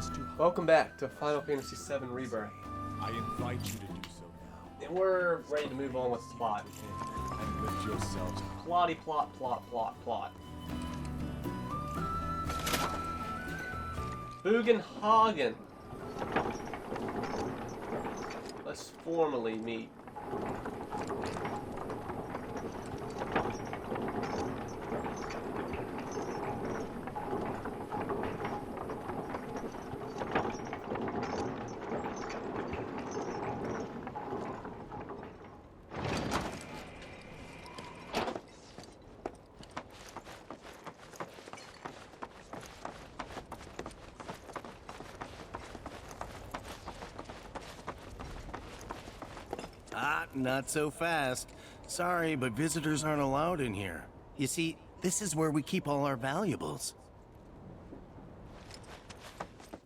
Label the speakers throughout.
Speaker 1: just too hard.
Speaker 2: Welcome back to Final Fantasy VII Rebirth.
Speaker 1: I invite you to do so now.
Speaker 2: And we're ready to move on with the plot.
Speaker 1: And lift yourselves up.
Speaker 2: Plotty plot, plot, plot, plot. Bugenhagen. Let's formally meet.
Speaker 3: Not so fast. Sorry, but visitors aren't allowed in here. You see, this is where we keep all our valuables.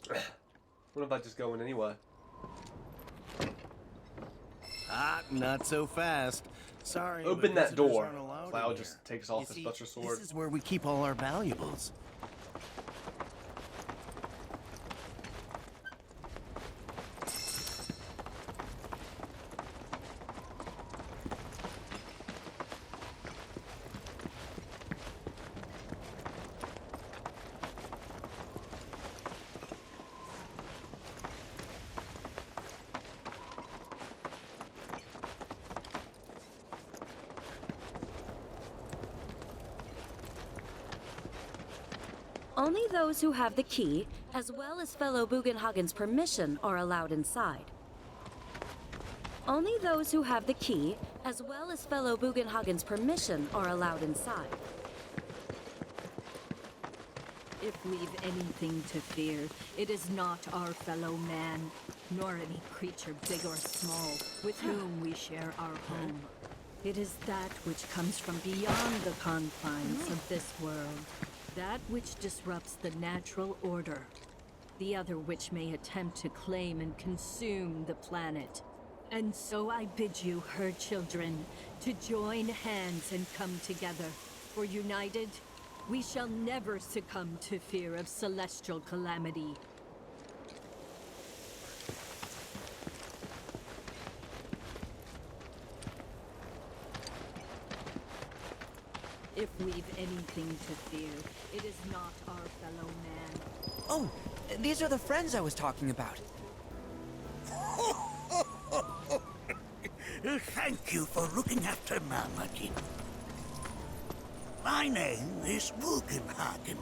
Speaker 2: What if I just go in anyway?
Speaker 3: Not so fast. Sorry,
Speaker 2: Open
Speaker 3: but
Speaker 2: that
Speaker 3: visitors
Speaker 2: door.
Speaker 3: aren't allowed
Speaker 2: Cloud
Speaker 3: in
Speaker 2: just
Speaker 3: here.
Speaker 2: takes off
Speaker 3: You
Speaker 2: his
Speaker 3: see,
Speaker 2: Butcher sword.
Speaker 3: This is where we keep all our valuables.
Speaker 4: Only those who have the key, as well as fellow Bugenhagen's permission, are allowed inside. Only those who have the key, as well as fellow Bugenhagen's permission, are allowed inside.
Speaker 5: If we've anything to fear, it is not our fellow man, nor any creature big or small, with whom we share our home. It is that which comes from beyond the confines of this world. That which disrupts the natural order. The other which may attempt to claim and consume the planet. And so I bid you, her children, to join hands and come together. For united, we shall never succumb to fear of celestial calamity. If we've anything to fear, it is not our fellow man.
Speaker 6: Oh, these are the friends I was talking about.
Speaker 7: Thank you for looking after Marmaduke. My name is Bugenhagen.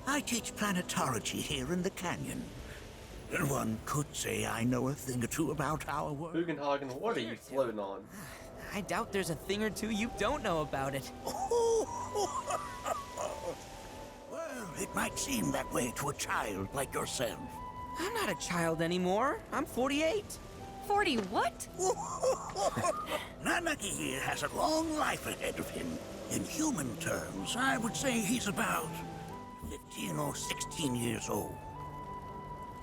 Speaker 7: I teach planetology here in the canyon. One could say I know a thing or two about our world.
Speaker 2: Bugenhagen, what are you floating on?
Speaker 6: I doubt there's a thing or two you don't know about it.
Speaker 7: Well, it might seem that way to a child like yourself.
Speaker 6: I'm not a child anymore. I'm 48.
Speaker 5: 40 what?
Speaker 7: Nanaki here has a long life ahead of him. In human terms, I would say he's about 15 or 16 years old.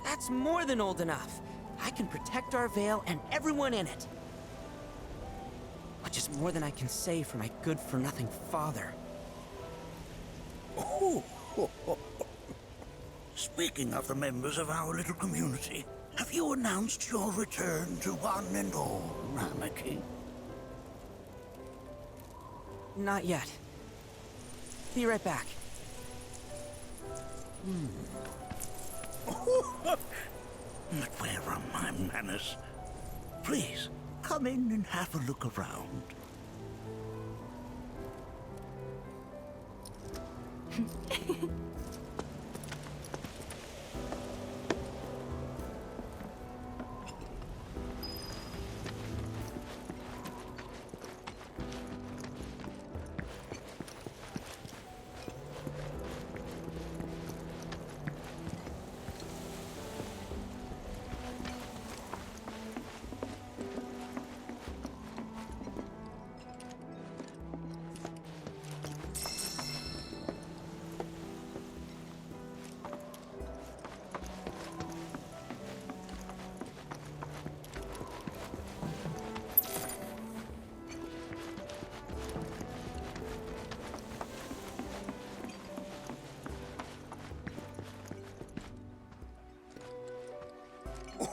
Speaker 6: That's more than old enough. I can protect our Vale and everyone in it. Which is more than I can say for my good-for-nothing father.
Speaker 7: Speaking of the members of our little community, have you announced your return to one and all, Nanaki?
Speaker 6: Not yet. Be right back.
Speaker 7: But where are my manners? Please, come in and have a look around.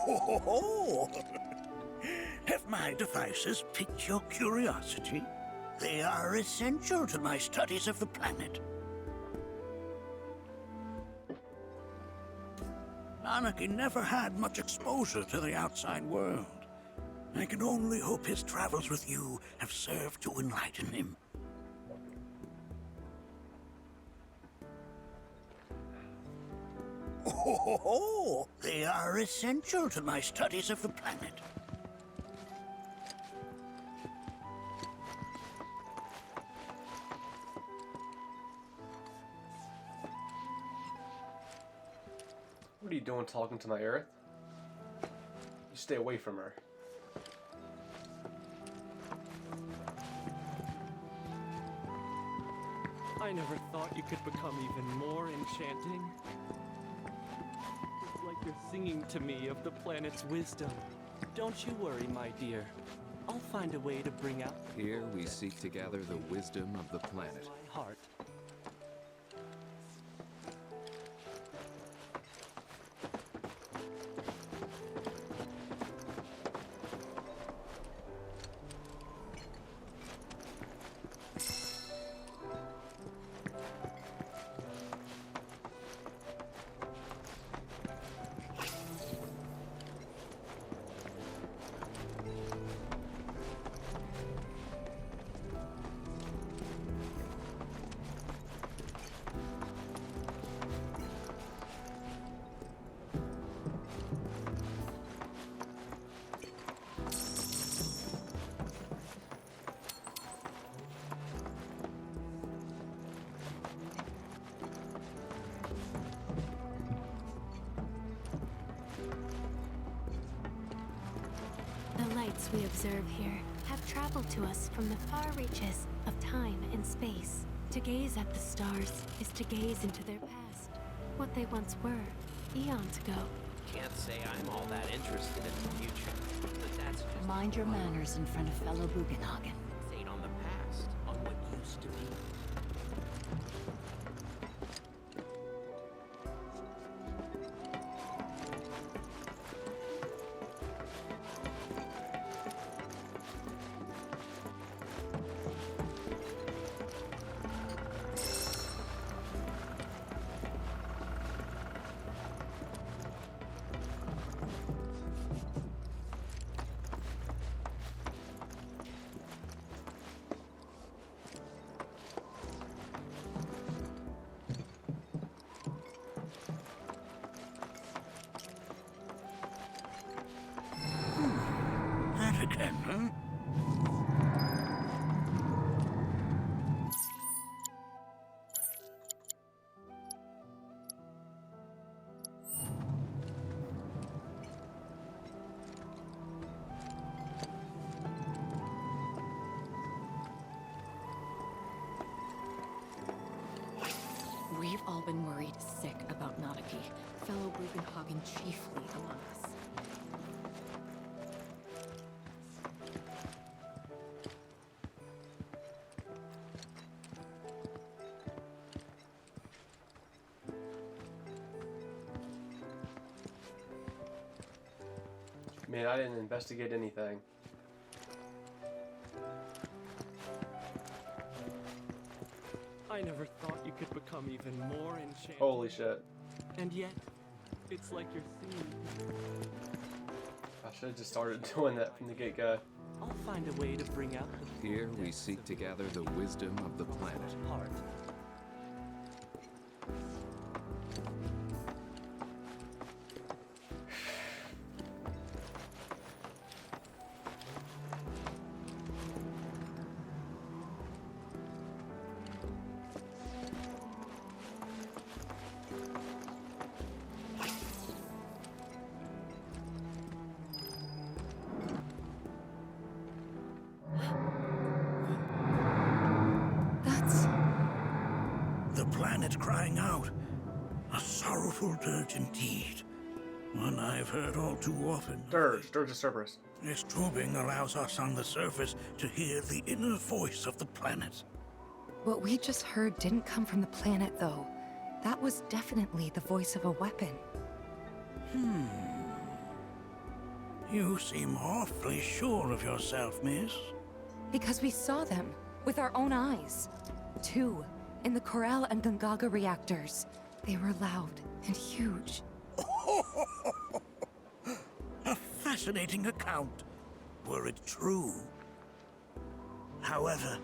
Speaker 7: Oh, have my devices piqued your curiosity? They are essential to my studies of the planet. Anarchy never had much exposure to the outside world. I can only hope his travels with you have served to enlighten him. Oh, they are essential to my studies of the planet.
Speaker 2: What are you doing talking to my Earth? You stay away from her.
Speaker 8: I never thought you could become even more enchanting. It's like you're singing to me of the planet's wisdom. Don't you worry, my dear. I'll find a way to bring out
Speaker 9: Here we seek to gather the wisdom of the planet.
Speaker 8: my heart.
Speaker 10: The lights we observe here have traveled to us from the far reaches of time and space. To gaze at the stars is to gaze into their past, what they once were, eons ago.
Speaker 6: Can't say I'm all that interested in the future. But that's just
Speaker 5: Mind your manners in front of fellow Bugenhagen.
Speaker 6: fixate on the past, on what used to be.
Speaker 7: That again, huh?
Speaker 11: We've all been worried sick about Nadaki, fellow Bugenhagen chiefly among us.
Speaker 2: Man, I didn't investigate anything.
Speaker 8: I never thought you could become even more enchanting.
Speaker 2: Holy shit.
Speaker 8: And yet, it's like you're singing.
Speaker 2: I should have just started doing that from the get-go.
Speaker 8: I'll find a way to bring out the
Speaker 9: Here we seek to gather the wisdom of the planet.
Speaker 8: heart.
Speaker 11: That's...
Speaker 7: The planet crying out. A sorrowful dirge indeed. One I've heard all too often.
Speaker 2: Dirge of Cerberus.
Speaker 7: This tubing allows us on the surface to hear the inner voice of the planet.
Speaker 11: What we just heard didn't come from the planet, though. That was definitely the voice of a weapon.
Speaker 7: You seem awfully sure of yourself, miss.
Speaker 11: Because we saw them with our own eyes. 2 in the Corral and Gungaga reactors. They were loud and huge.
Speaker 7: A fascinating account, were it true. However,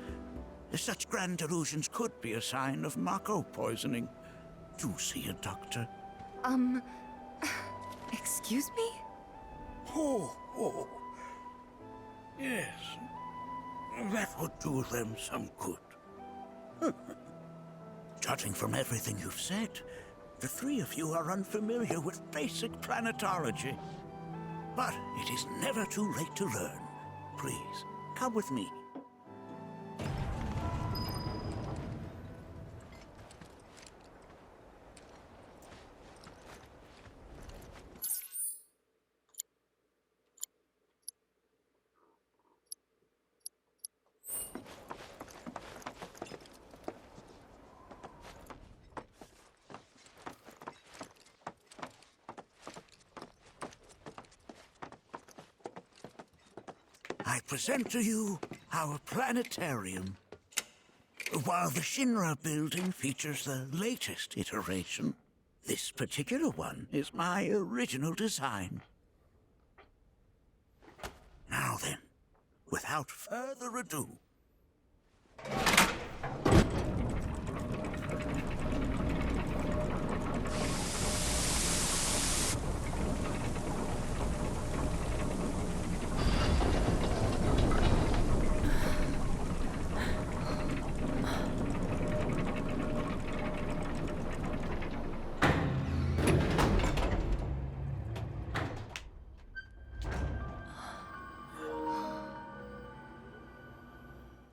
Speaker 7: such grand delusions could be a sign of Mako poisoning. Do see a doctor.
Speaker 11: Excuse me?
Speaker 7: Oh. Yes. That would do them some good. Judging from everything you've said, the 3 of you are unfamiliar with basic planetology. But it is never too late to learn. Please, come with me. I present to you our planetarium. While the Shinra building features the latest iteration, this particular one is my original design. Now then, without further ado,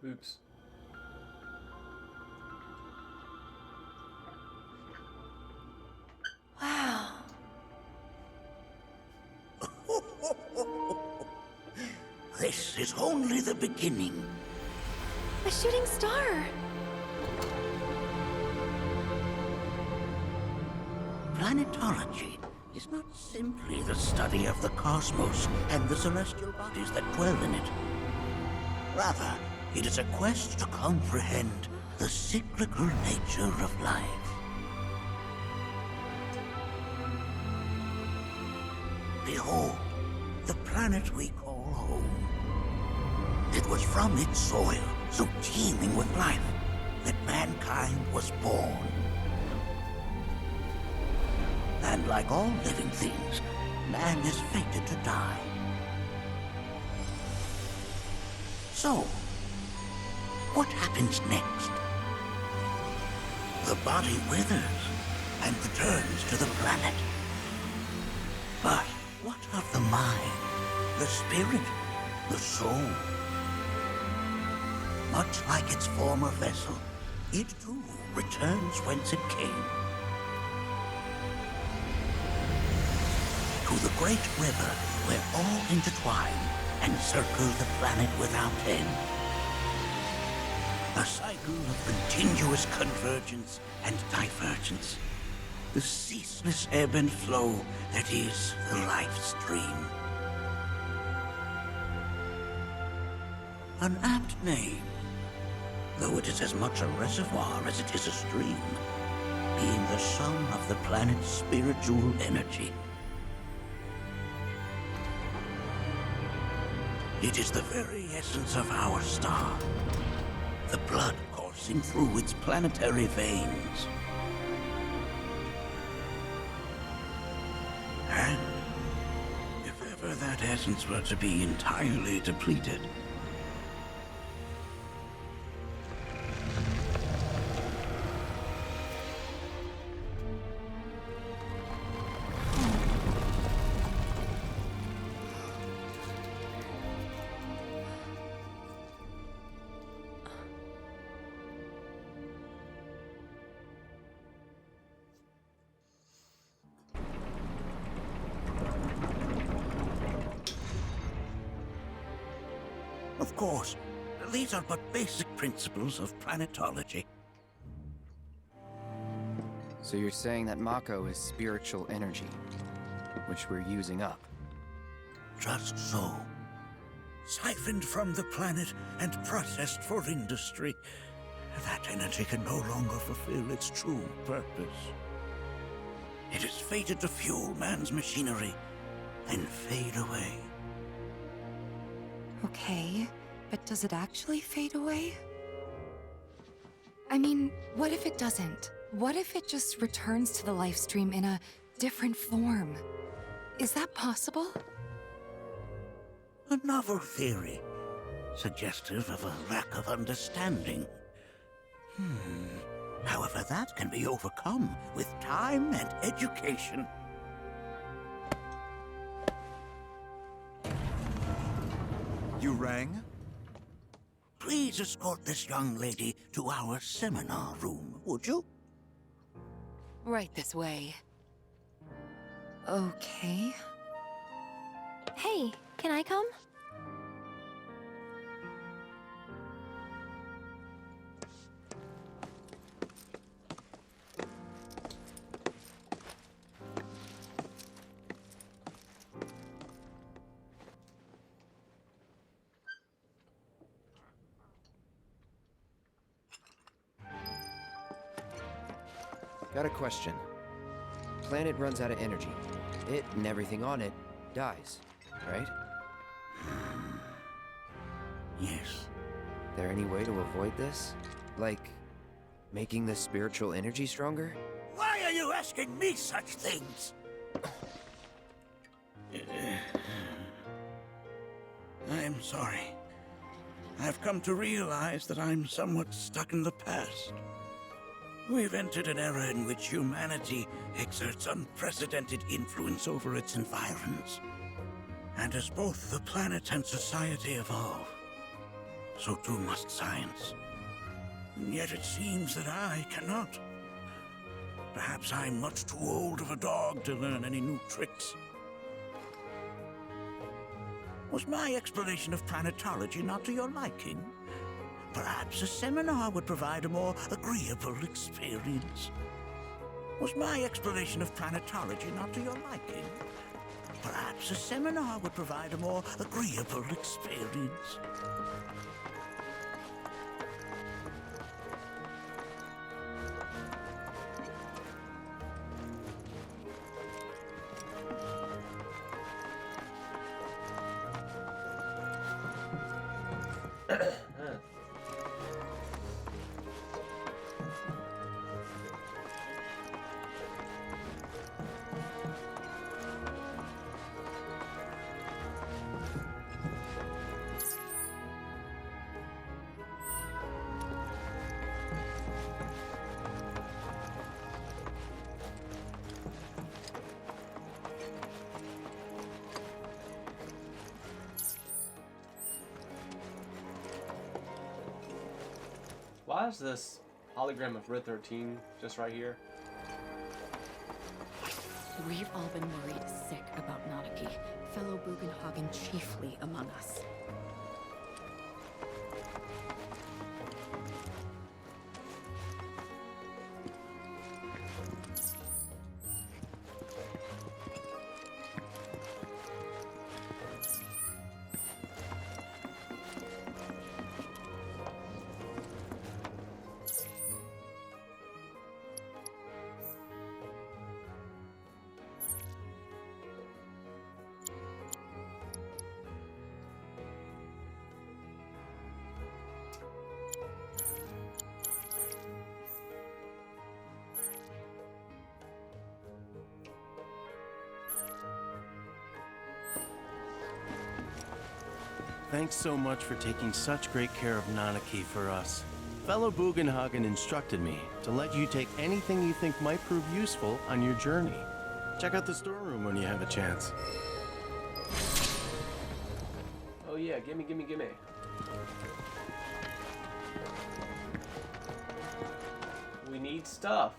Speaker 2: Oops.
Speaker 11: Wow.
Speaker 7: this is only the beginning.
Speaker 11: A shooting star.
Speaker 7: Planetology is not simply the study of the cosmos and the celestial bodies that dwell in it. Rather, it is a quest to comprehend the cyclical nature of life. Behold, the planet we call home. It was from its soil, so teeming with life, that mankind was born. And like all living things, man is fated to die. So, what happens next? The body withers and returns to the planet. But what of the mind, the spirit, the soul? Much like its former vessel, it too returns whence it came. To the great river where all intertwine and circle the planet without end. A cycle of continuous convergence and divergence. The ceaseless ebb and flow that is the life stream. An apt name, though it is as much a reservoir as it is a stream, being the sum of the planet's spiritual energy. It is the very essence of our star, the blood coursing through its planetary veins. And if ever that essence were to be entirely depleted, of course, these are but basic principles of planetology.
Speaker 12: So you're saying that Mako is spiritual energy, which we're using up.
Speaker 7: Just so. Siphoned from the planet and processed for industry, that energy can no longer fulfill its true purpose. It is fated to fuel man's machinery and fade away.
Speaker 11: Okay, but does it actually fade away? I mean, what if it doesn't? What if it just returns to the life stream in a different form? Is that possible?
Speaker 7: A novel theory, suggestive of a lack of understanding. However, that can be overcome with time and education.
Speaker 12: You rang?
Speaker 7: Please escort this young lady to our seminar room, would you?
Speaker 11: Right this way. Okay.
Speaker 10: Hey, can I come?
Speaker 13: Got a question. Planet runs out of energy. It and everything on it dies, right?
Speaker 7: Yes.
Speaker 13: There any way to avoid this? Like, making the spiritual energy stronger?
Speaker 7: Why are you asking me such things? I'm sorry. I've come to realize that I'm somewhat stuck in the past. We've entered an era in which humanity exerts unprecedented influence over its environs. And as both the planet and society evolve, so too must science. And yet it seems that I cannot. Perhaps I'm much too old of a dog to learn any new tricks. Was my explanation of planetology not to your liking? Perhaps a seminar would provide a more agreeable experience. Was my explanation of planetology not to your liking? Perhaps a seminar would provide a more agreeable experience.
Speaker 2: Why is this hologram of Red 13 just right here?
Speaker 5: We've all been worried sick about Nanaki, fellow Bugenhagen chiefly among us.
Speaker 3: Thanks so much for taking such great care of Nanaki for us. Fellow Bugenhagen instructed me to let you take anything you think might prove useful on your journey. Check out the storeroom when you have a chance.
Speaker 2: Oh yeah, gimme. We need stuff.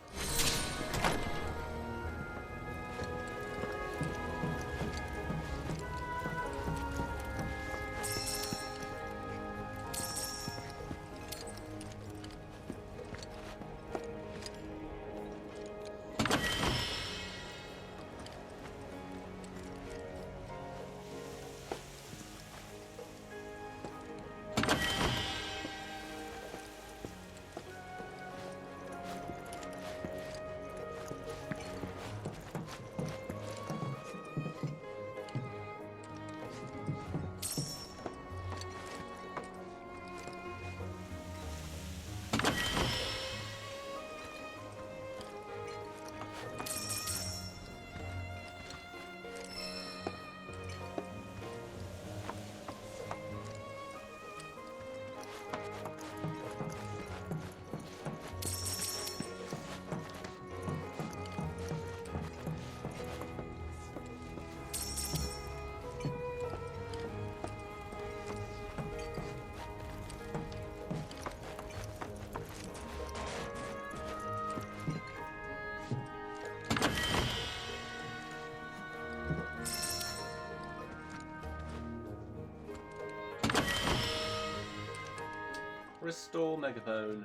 Speaker 2: crystal megaphone.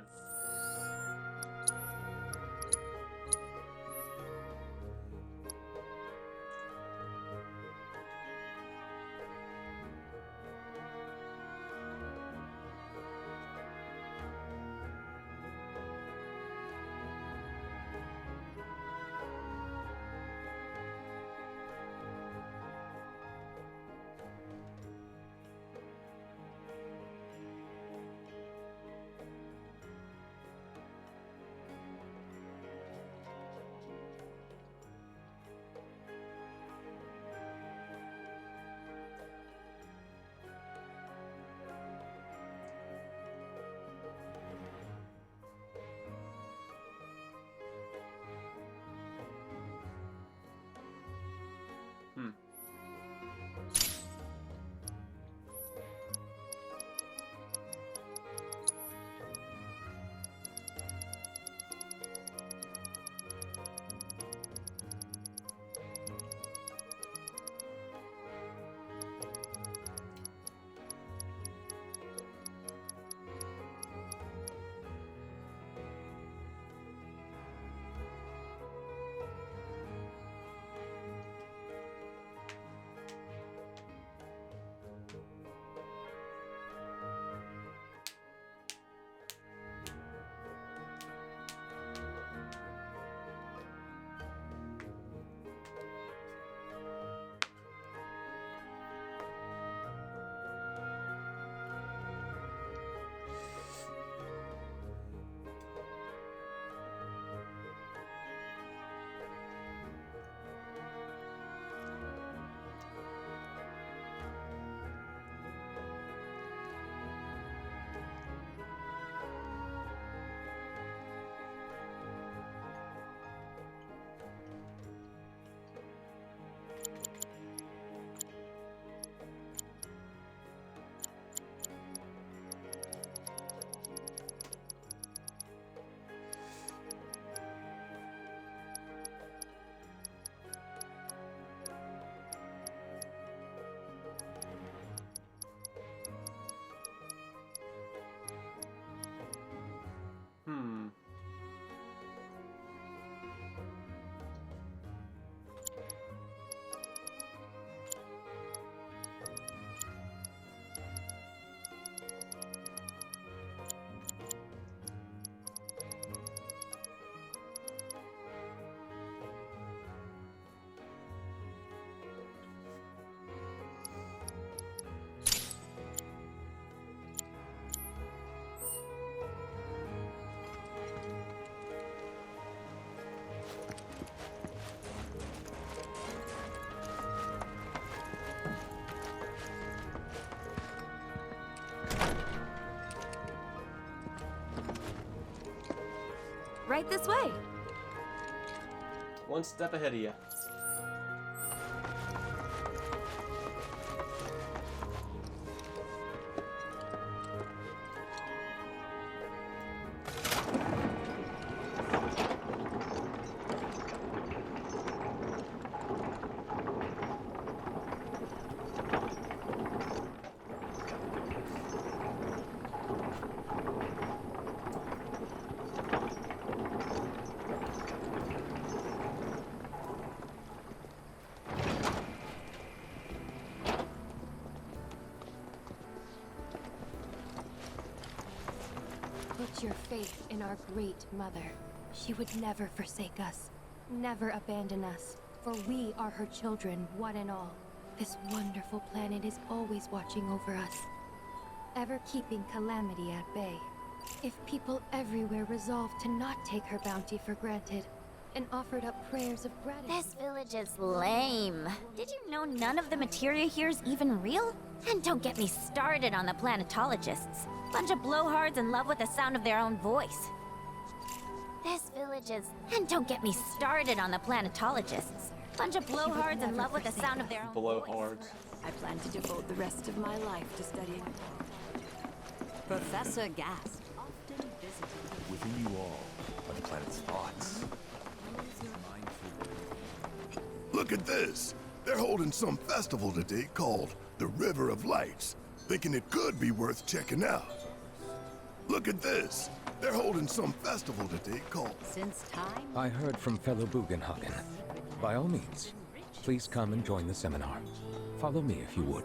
Speaker 4: Right this way.
Speaker 2: One step ahead of you.
Speaker 10: Put your faith in our great mother. She would never forsake us, never abandon us, for we are her children, one and all. This wonderful planet is always watching over us, ever keeping calamity at bay. If people everywhere resolved to not take her bounty for granted, and offered up prayers of gratitude...
Speaker 14: This village is lame. Did you know none of the materia here is even real? And don't get me started on the planetologists. Bunch of blowhards in love with the sound of their own voice. This village is... And don't get me started on the planetologists. Bunch of blowhards in love with the sound of their own
Speaker 2: Blowhards.
Speaker 5: I plan to devote the rest of my life to studying. Professor Gast often visited.
Speaker 12: Within you all are the planet's thoughts.
Speaker 15: Look at this! They're holding some festival today called the River of Lights. Thinking it could be worth checking out. Look at this. They're holding some festival today called...
Speaker 5: Since time...
Speaker 16: I heard from fellow Bugenhagen. By all means, please come and join the seminar. Follow me if you would.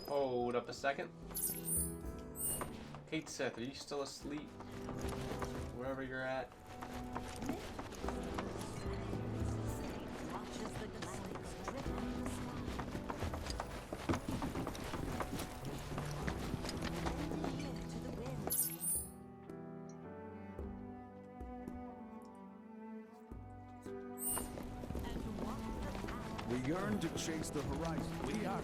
Speaker 2: Hold up a second. Kate Seth, are you still asleep? Wherever you're at.
Speaker 1: We yearn to chase the horizon. We are.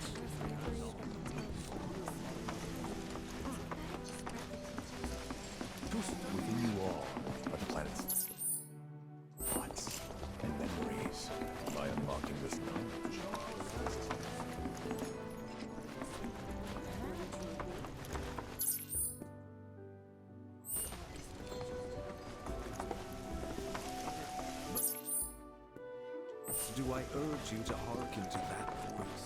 Speaker 12: Within you all are the planet's thoughts and memories. By unlocking this knowledge,
Speaker 1: Do I urge you to hearken to that voice?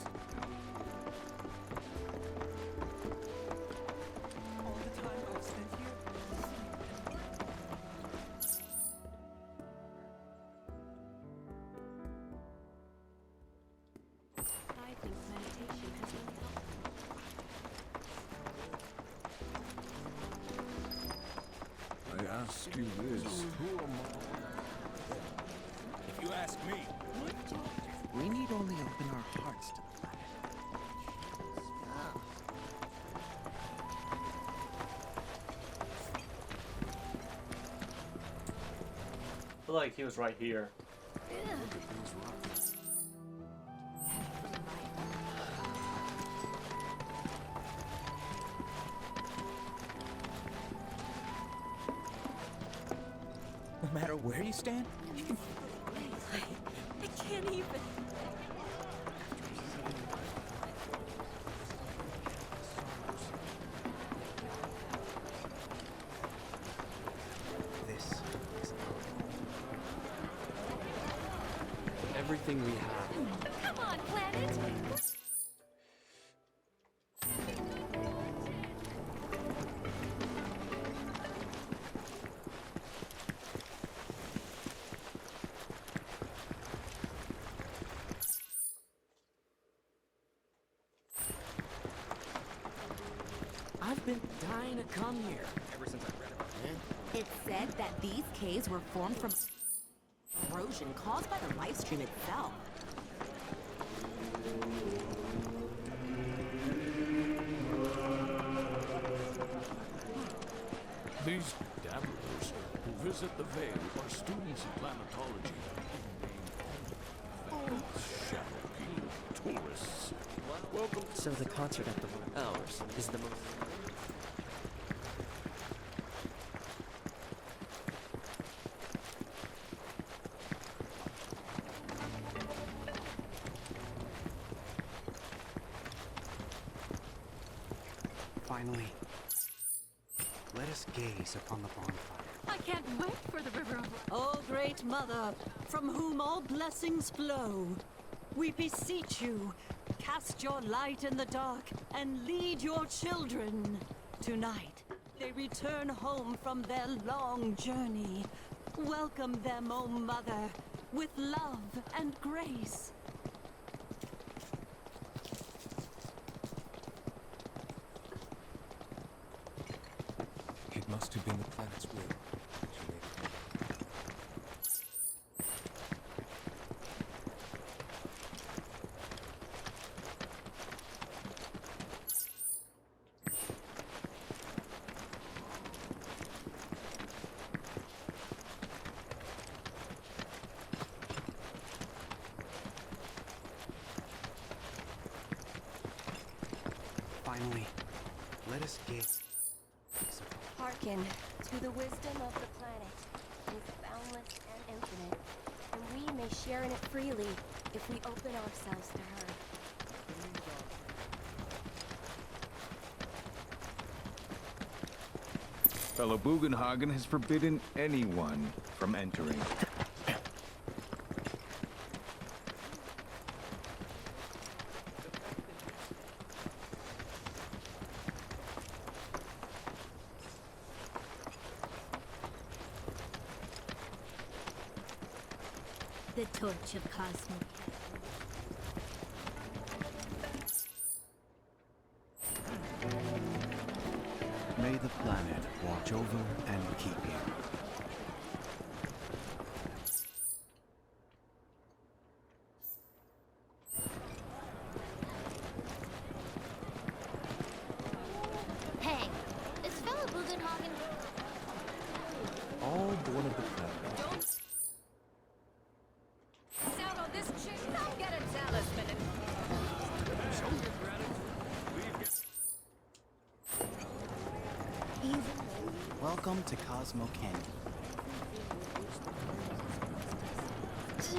Speaker 8: All the time I've spent here.
Speaker 10: I think meditation has been helpful.
Speaker 1: I ask you this. Who am I? If you ask me,
Speaker 6: We need only open our hearts to the planet.
Speaker 2: I feel like he was right here.
Speaker 6: No matter where you stand, you can...
Speaker 5: I can't even...
Speaker 8: Everything we have.
Speaker 14: Come on, planet!
Speaker 6: I've been dying to come here ever since I read about it.
Speaker 17: It's said that these caves were formed from erosion caused by the life stream itself.
Speaker 1: these dabblers who visit the Vale are students of planetology. Shadow tourists. Welcome.
Speaker 8: So the concert at the ours is the most...
Speaker 18: Finally, let us gaze upon the bonfire.
Speaker 5: I can't wait for the river of...
Speaker 19: O great mother, from whom all blessings flow, we beseech you, cast your light in the dark and lead your children. Tonight, they return home from their long journey. Welcome them, O mother, with love and grace.
Speaker 16: It must have been the planet's will. She made it.
Speaker 18: Finally, let us gaze.
Speaker 20: Hearken to the wisdom of the planet. It is boundless and infinite, and we may share in it freely if we open ourselves to her.
Speaker 21: Fellow Bugenhagen has forbidden anyone from entering.
Speaker 5: the torch of cosmic.
Speaker 18: May the planet watch over and keep you.
Speaker 14: Hey, is fellow Bugenhagen...
Speaker 2: All born of the planet.
Speaker 5: Out on this chick, I'll get a talisman and...
Speaker 1: Show your gratitude.
Speaker 18: Welcome to Cosmo Canyon.
Speaker 1: To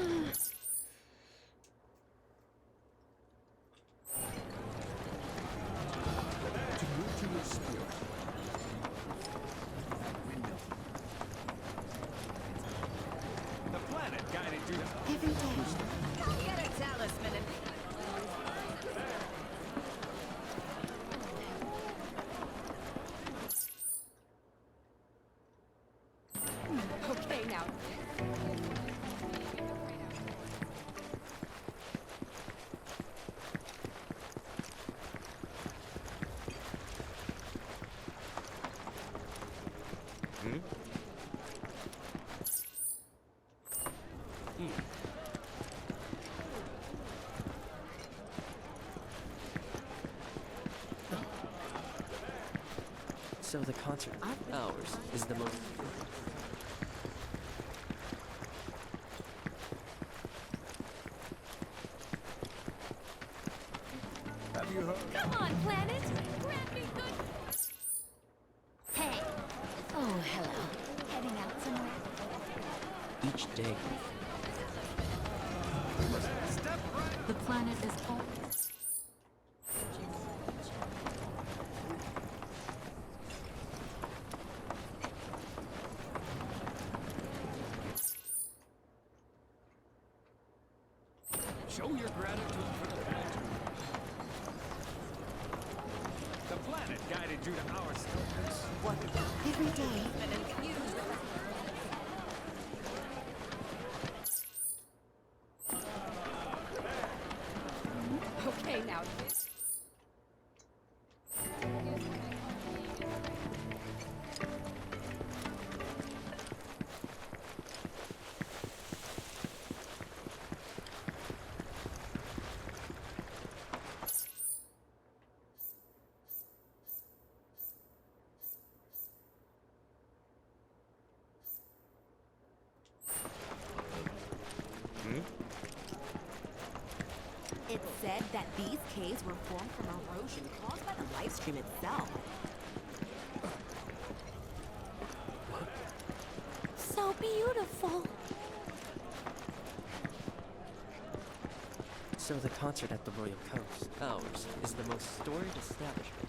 Speaker 1: nurture your spirit.
Speaker 21: The planet guided you to...
Speaker 5: Every day. I'll get a talisman and... Okay, now.
Speaker 6: So the concert ours is the most...
Speaker 1: Have you heard?
Speaker 5: Come on, planet! Grant me good...
Speaker 14: Hey. Oh, hello. Heading out somewhere?
Speaker 6: Each day.
Speaker 5: The planet is all...
Speaker 1: Show your gratitude for the planet.
Speaker 21: The planet guided you to our stillness.
Speaker 14: What? Every day.
Speaker 5: Okay, now.
Speaker 17: It said that these caves were formed from erosion caused by the life stream itself.
Speaker 5: So beautiful.
Speaker 6: So the concert at the Royal Coast, ours, is the most storied establishment.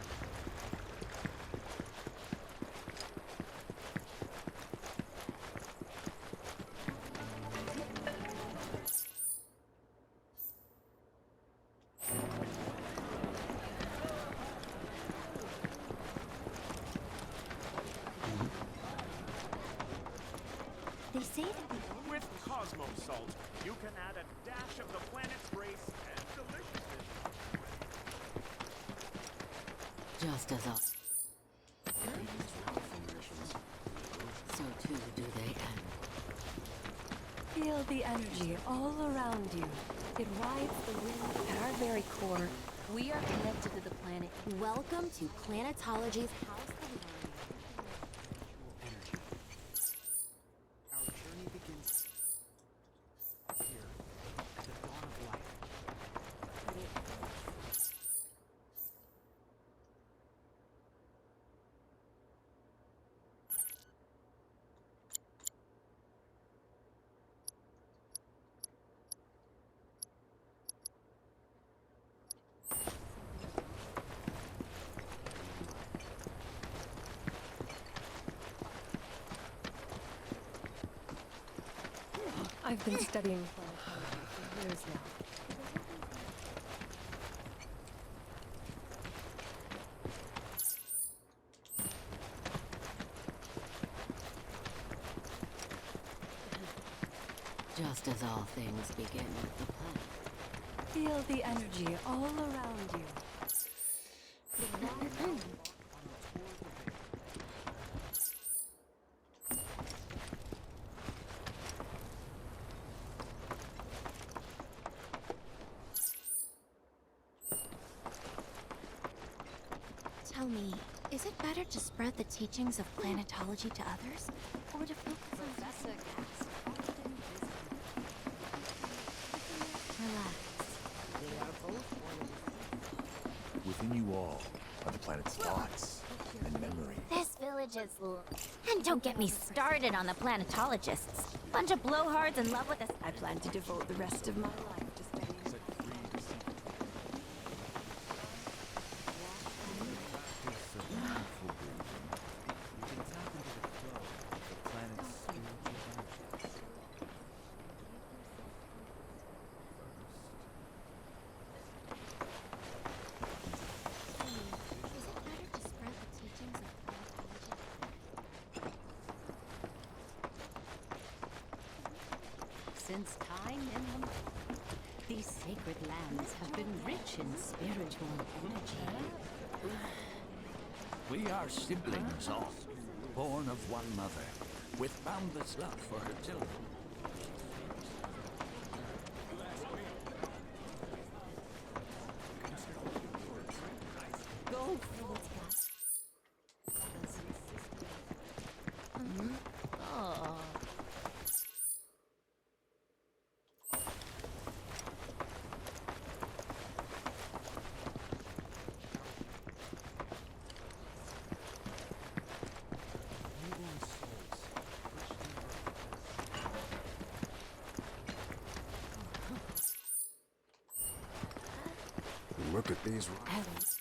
Speaker 14: They say that we...
Speaker 9: With Cosmo Salt, you can add a dash of the planet's grace and deliciousness.
Speaker 22: Just as us. So too do they.
Speaker 20: Feel the energy all around you. It rides the wind at our very core. We are connected to the planet.
Speaker 17: Welcome to Planetology's House of Learning.
Speaker 18: Our journey begins here at the dawn of life.
Speaker 20: I've been studying planetology for years now.
Speaker 22: Just as all things begin with the planet.
Speaker 20: Feel the energy all around you.
Speaker 10: Tell me, is it better to spread the teachings of planetology to others, or to focus on Professor Gas? Relax.
Speaker 17: They are both one of
Speaker 12: Within you all are the planet's thoughts and memories.
Speaker 14: This village is And don't get me started on the planetologists. Bunch of blowhards in love with us.
Speaker 20: I plan to devote the rest of my life to spending...
Speaker 5: Since time immemorial, these sacred lands have been rich in spiritual energy.
Speaker 1: We are siblings all, born of one mother, with boundless love for her children.
Speaker 5: Go for it, guys.
Speaker 14: Oh.
Speaker 12: Look at these rocks.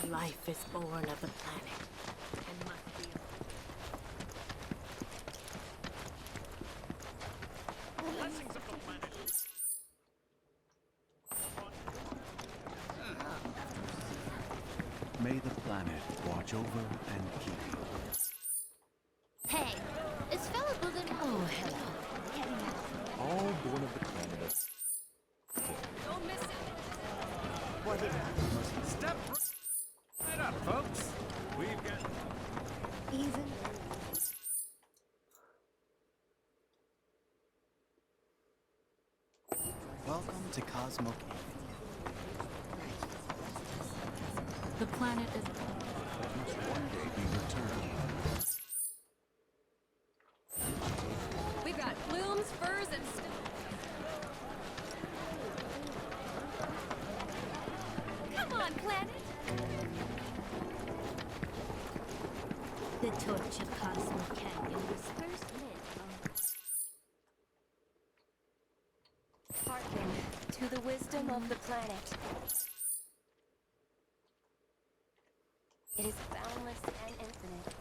Speaker 22: Life is born of the planet and must be.
Speaker 9: Blessings of the planet.
Speaker 18: May the planet watch over and keep you.
Speaker 14: Hey, is Fella Boogan... Oh, hello.
Speaker 12: All born of the planet of...
Speaker 20: Don't miss it!
Speaker 9: What did Step right up, folks. We've got...
Speaker 20: Even...
Speaker 18: Welcome to Cosmo Cave.
Speaker 5: The planet is...
Speaker 18: Must one day be returned.
Speaker 20: We've got plumes, furs, and stuff.
Speaker 14: Come on, planet!
Speaker 5: The torch of Cosmo Canyon was first lit on...
Speaker 20: Hearken to the wisdom of the planet. It is boundless and infinite,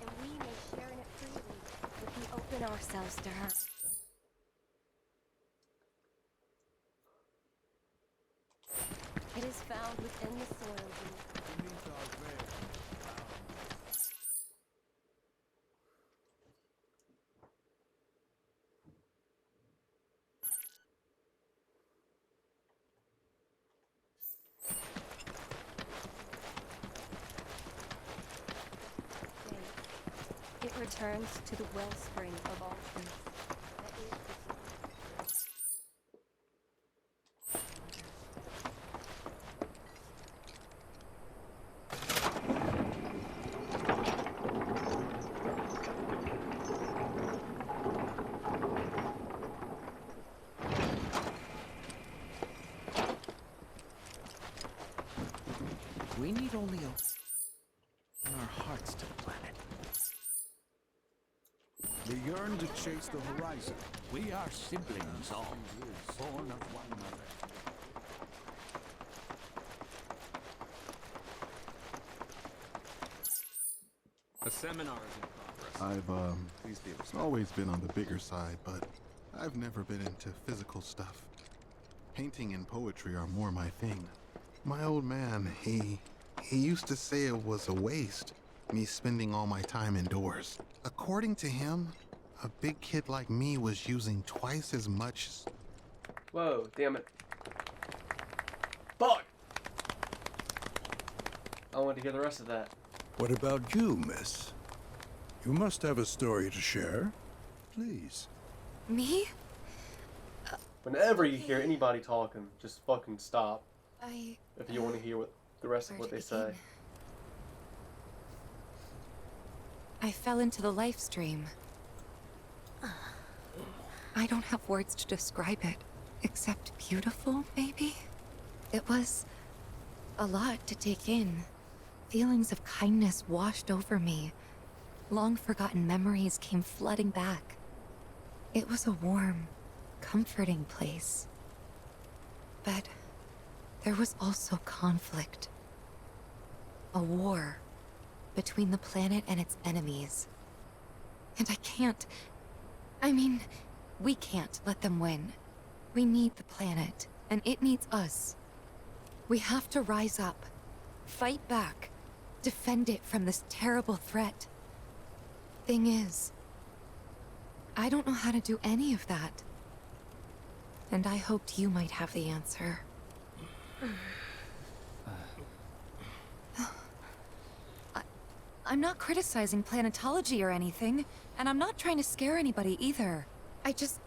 Speaker 20: and we may share in it freely if we open ourselves to her. It is found within the soil beneath. It returns to the wellspring of all truth. That is
Speaker 3: We need only open our hearts to the planet.
Speaker 18: They yearn to chase the horizon.
Speaker 1: We are siblings all, born of one mother.
Speaker 8: A seminar is in progress.
Speaker 11: I've
Speaker 8: Please be
Speaker 11: always been on the bigger side, but I've never been into physical stuff. Painting and poetry are more my thing. My old man, he used to say it was a waste, me spending all my time indoors. According to him, a big kid like me was using twice as much.
Speaker 2: Whoa, damn it. Fuck! I want to hear the rest of that.
Speaker 15: What about you, miss? You must have a story to share. Please.
Speaker 7: Me?
Speaker 2: Whenever you hear anybody talking, just fucking stop.
Speaker 7: I...
Speaker 2: If you want to hear what the rest of what they say.
Speaker 7: I fell into the life stream. I don't have words to describe it, except beautiful, maybe? It was a lot to take in. Feelings of kindness washed over me. Long-forgotten memories came flooding back. It was a warm, comforting place. But there was also conflict. A war between the planet and its enemies. And we can't let them win. We need the planet, and it needs us. We have to rise up, fight back, defend it from this terrible threat. Thing is, I don't know how to do any of that. And I hoped you might have the answer. I'm not criticizing planetology or anything, and I'm not trying to scare anybody either. I just...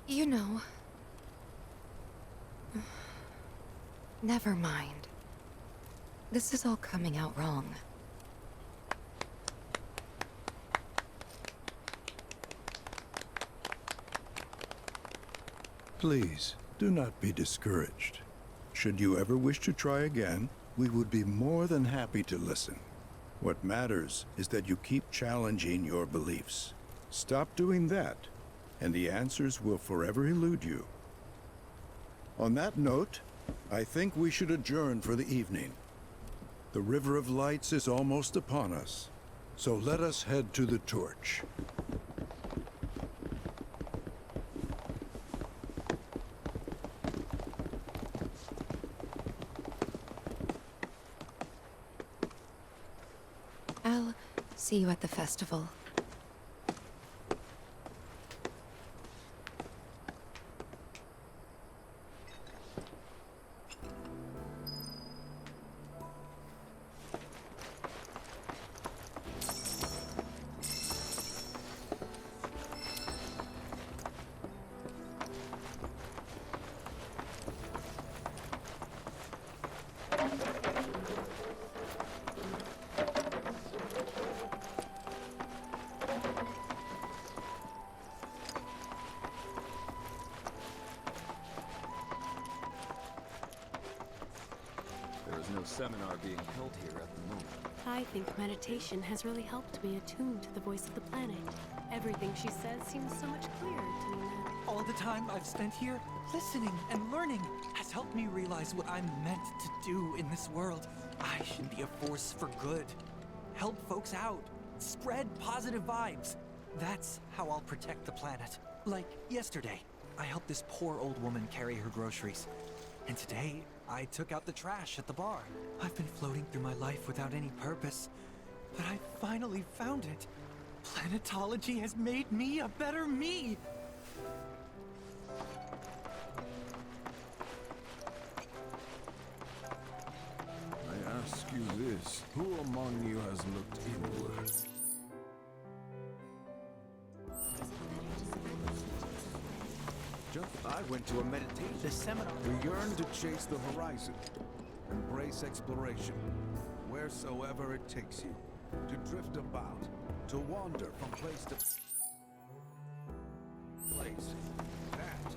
Speaker 7: You know... Never mind. This is all coming out wrong.
Speaker 15: Please, do not be discouraged. Should you ever wish to try again, we would be more than happy to listen. What matters is that you keep challenging your beliefs. Stop doing that, and the answers will forever elude you. On that note, I think we should adjourn for the evening. The River of Lights is almost upon us, so let us head to the torch.
Speaker 7: I'll see you at the festival.
Speaker 1: There is no seminar being held here at the moment.
Speaker 10: I think meditation has really helped me attune to the voice of the planet. Everything she says seems so much clearer to me now.
Speaker 13: All the time I've spent here, listening and learning, has helped me realize what I'm meant to do in this world. I should be a force for good. Help folks out. Spread positive vibes. That's how I'll protect the planet. Like yesterday, I helped this poor old woman carry her groceries. And today, I took out the trash at the bar. I've been floating through my life without any purpose, but I finally found it. Planetology has made me a better me.
Speaker 1: I ask you this, who among you has looked inward?
Speaker 21: I went to a meditation seminar.
Speaker 1: We yearn to chase the horizon, embrace exploration, wheresoever it takes you, to drift about, to wander from place to place. That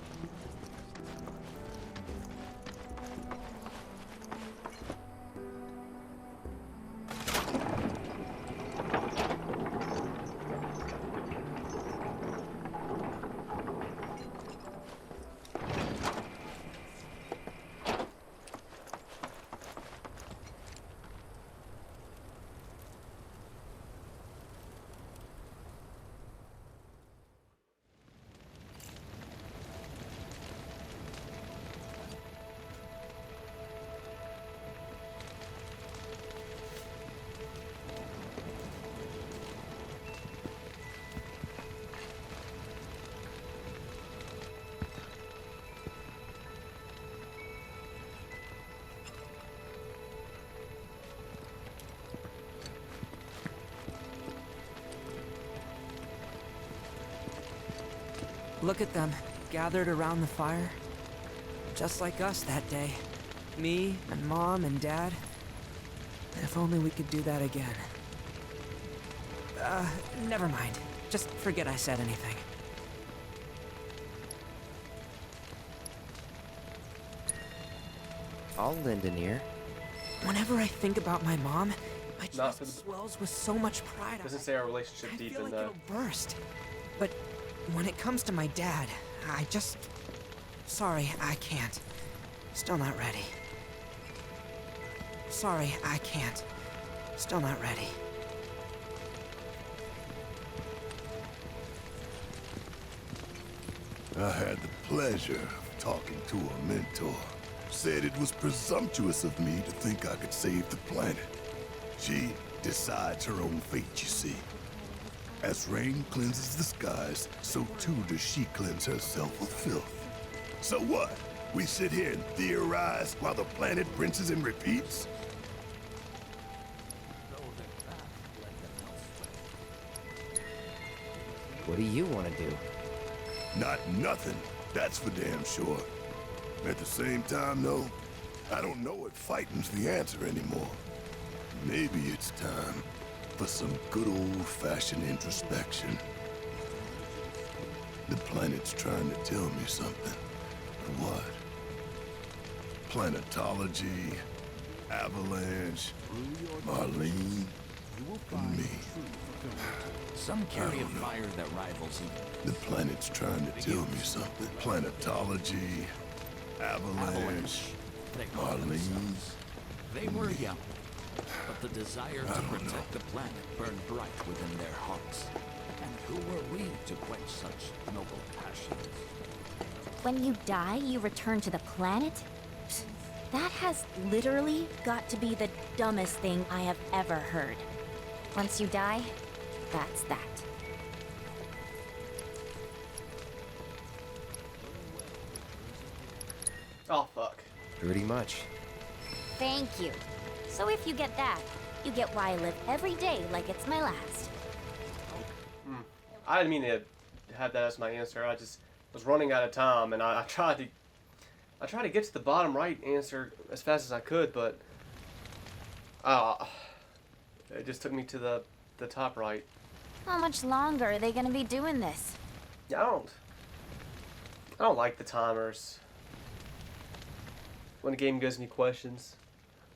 Speaker 6: Look at them, gathered around the fire. Just like us that day. Me and Mom and Dad. If only we could do that again. Never mind. Just forget I said anything.
Speaker 4: I'll lend an ear.
Speaker 6: Whenever I think about my mom, my chest swells with so much pride.
Speaker 2: Doesn't say our relationship
Speaker 6: I
Speaker 2: deep
Speaker 6: feel
Speaker 2: in
Speaker 6: like it'll burst. But when it comes to my dad, I just... Sorry, I can't. Still not ready. Sorry, I can't. Still not ready.
Speaker 19: I had the pleasure of talking to a mentor. Said it was presumptuous of me to think I could save the planet. She decides her own fate, you see. As rain cleanses the skies, so too does she cleanse herself of filth. So what? We sit here and theorize while the planet rinses and repeats?
Speaker 4: What do you want to do?
Speaker 19: Not nothing, that's for damn sure. At the same time, though, I don't know if fighting's the answer anymore. Maybe it's time for some good old-fashioned introspection. The planet's trying to tell me something. But what? Planetology, Avalanche, Marlene, and me.
Speaker 12: Some carry a fire that rivals even.
Speaker 19: The planet's trying to tell me something. Planetology, Avalanche, Marlene.
Speaker 12: They were young, but the desire to protect the planet burned bright within their hearts. And who were we to quench such noble passions?
Speaker 14: When you die, you return to the planet? That has literally got to be the dumbest thing I have ever heard. Once you die, that's that.
Speaker 2: Oh, fuck.
Speaker 4: Pretty much.
Speaker 14: Thank you. So if you get that, you get why I live every day like it's my last.
Speaker 2: I didn't mean to have that as my answer. I just was running out of time, and I tried to get to the bottom right answer as fast as I could, but it just took me to the top right.
Speaker 14: How much longer are they gonna be doing this?
Speaker 2: Yeah, I don't like the timers when a game gives me questions,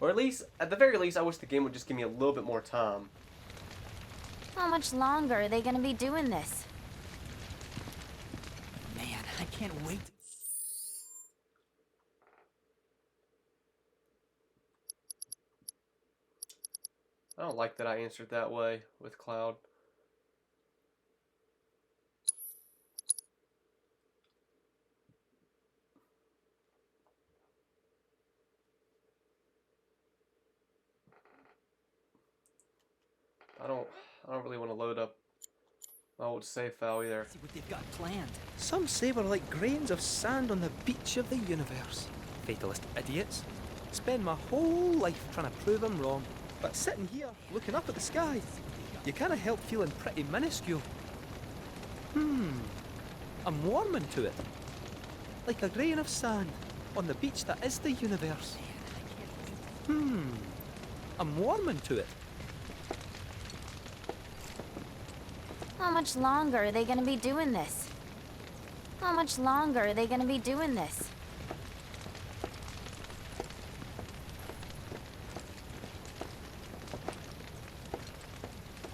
Speaker 2: or at the very least, I wish the game would just give me a little bit more time.
Speaker 14: How much longer are they gonna be doing this?
Speaker 6: Man, I can't wait.
Speaker 2: I don't like that I answered that way with Cloud. I don't really want to load up my old save file either.
Speaker 13: See what they've got planned. Some say we're like grains of sand on the beach of the universe. Fatalist idiots. Spend my whole life trying to prove I'm wrong. But sitting here, looking up at the sky, you can't help feeling pretty minuscule. I'm warming to it. Like a grain of sand on the beach that is the universe. I'm warming to it.
Speaker 14: How much longer are they gonna be doing this? How much longer are they gonna be doing this?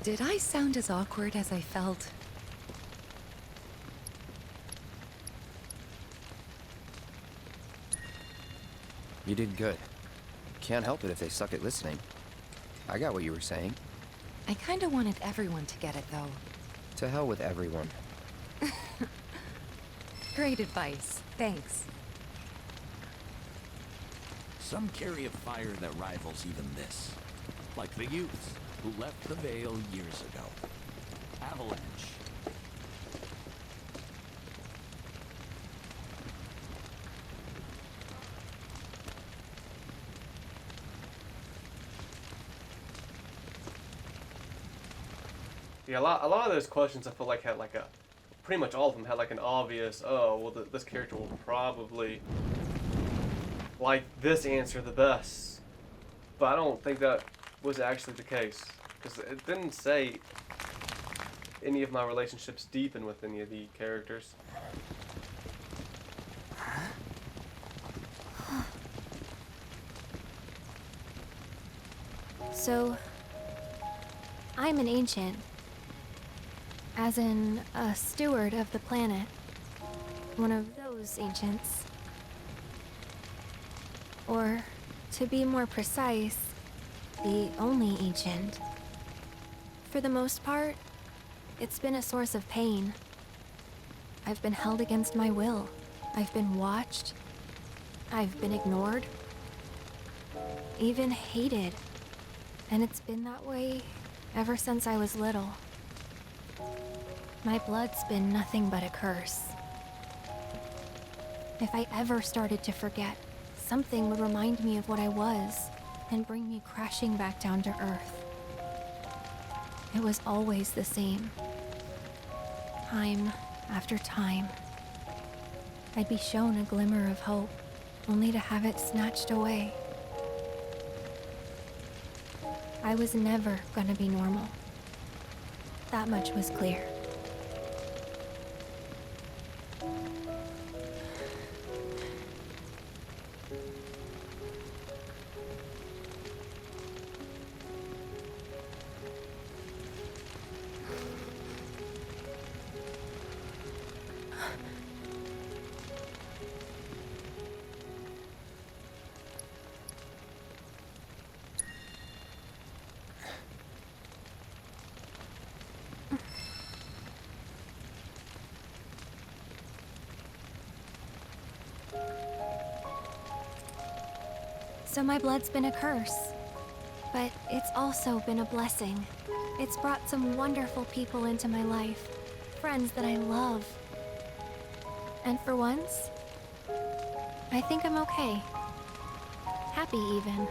Speaker 7: Did I sound as awkward as I felt?
Speaker 4: You did good. Can't help it if they suck at listening. I got what you were saying.
Speaker 7: I kinda wanted everyone to get it, though.
Speaker 4: To hell with everyone.
Speaker 7: Great advice. Thanks.
Speaker 12: Some carry a fire that rivals even this. Like the youths who left the Vale years ago. Avalanche.
Speaker 2: Yeah, a lot of those questions I feel like had like a pretty much all of them had like an obvious, oh, well, this character will probably like this answer the best. But I don't think that was actually the case, because it didn't say any of my relationships deepen with any of the characters.
Speaker 10: So, I'm an ancient. As in, a steward of the planet. One of those ancients. Or, to be more precise, the only ancient. For the most part, it's been a source of pain. I've been held against my will. I've been watched. I've been ignored. Even hated. And it's been that way ever since I was little. My blood's been nothing but a curse. If I ever started to forget, something would remind me of what I was and bring me crashing back down to earth. It was always the same. Time after time. I'd be shown a glimmer of hope, only to have it snatched away. I was never gonna be normal. That much was clear. So my blood's been a curse, but it's also been a blessing. It's brought some wonderful people into my life, friends that I love. And for once, I think I'm okay. Happy even.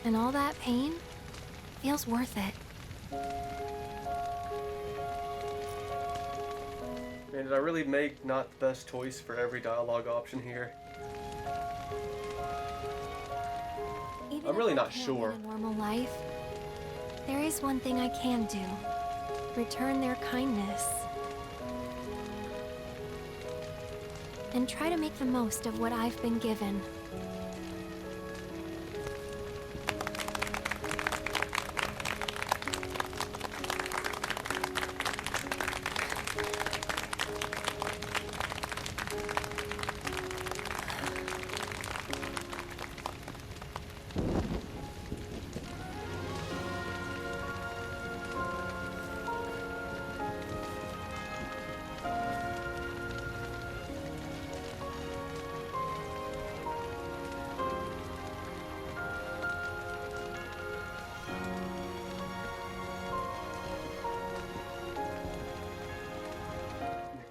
Speaker 10: And all that pain feels worth it.
Speaker 2: Man, did I really make not the best choice for every dialogue option here? I'm really not sure.
Speaker 10: In a normal life, there is one thing I can do. Return their kindness. And try to make the most of what I've been given.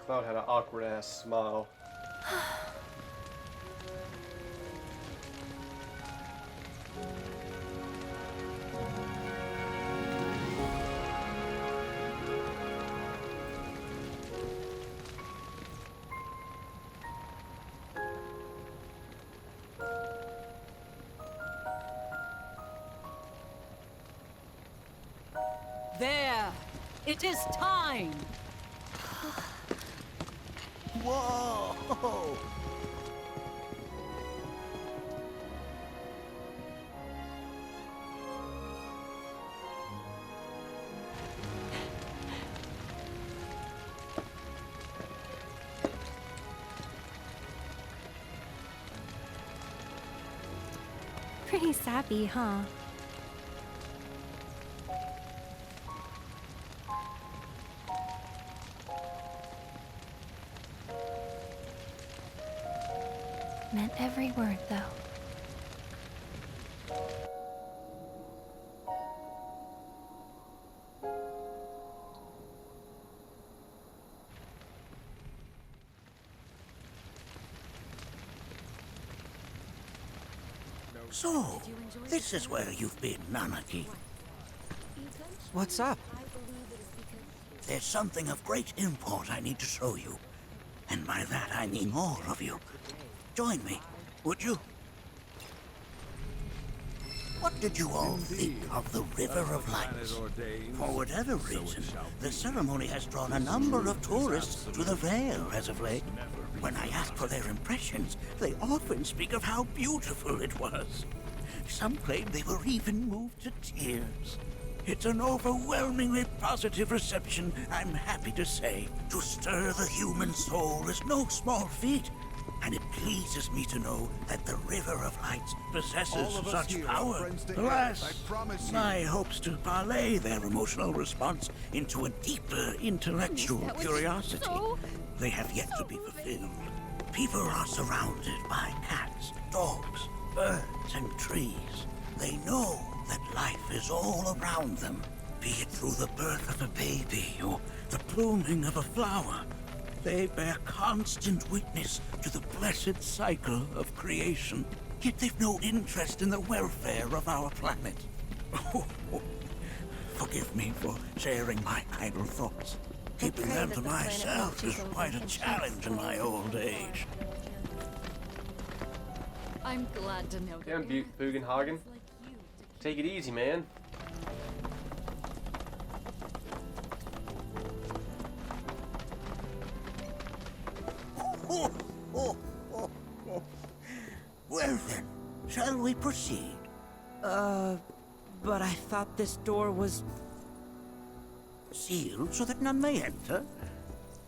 Speaker 2: Cloud had an awkward ass smile.
Speaker 16: There! It is time!
Speaker 19: Whoa!
Speaker 10: Pretty sappy, huh? Meant every word, though.
Speaker 17: So, this is where you've been, Nanaki.
Speaker 6: What's up?
Speaker 17: There's something of great import I need to show you. And by that I mean all of you. Join me, would you? What did you all think of the River of Lights? For whatever reason, the ceremony has drawn a number of tourists to the Vale as of late. When I ask for their impressions, they often speak of how beautiful it was. Some claim they were even moved to tears. It's an overwhelmingly positive reception, I'm happy to say. To stir the human soul is no small feat, and it pleases me to know that the River of Lights possesses such power. Alas, my hopes to parlay their emotional response into a deeper intellectual curiosity, they have yet to be fulfilled. People are surrounded by cats, dogs, birds, and trees. They know that life is all around them, be it through the birth of a baby or the blooming of a flower. They bear constant witness to the blessed cycle of creation, yet they've no interest in the welfare of our planet. Forgive me for sharing my idle thoughts. Keeping them to myself is quite a challenge in my old age.
Speaker 5: I'm glad to know.
Speaker 2: Damn, Bugenhagen. Take it easy, man.
Speaker 17: Well then, shall we proceed?
Speaker 6: But I thought this door was...
Speaker 17: Sealed so that none may enter?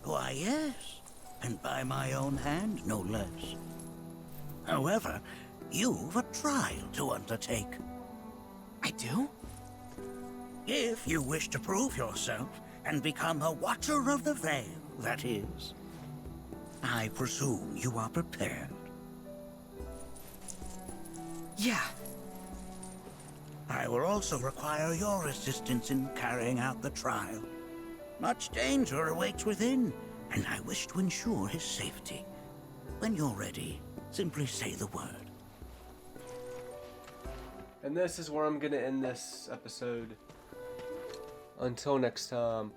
Speaker 17: Why, yes. And by my own hand, no less. However, you've a trial to undertake.
Speaker 6: I do?
Speaker 17: If you wish to prove yourself and become a Watcher of the Vale, that is. I presume you are prepared.
Speaker 6: Yeah.
Speaker 17: I will also require your assistance in carrying out the trial. Much danger awaits within, and I wish to ensure his safety. When you're ready, simply say the word.
Speaker 2: And this is where I'm going to end this episode. Until next time.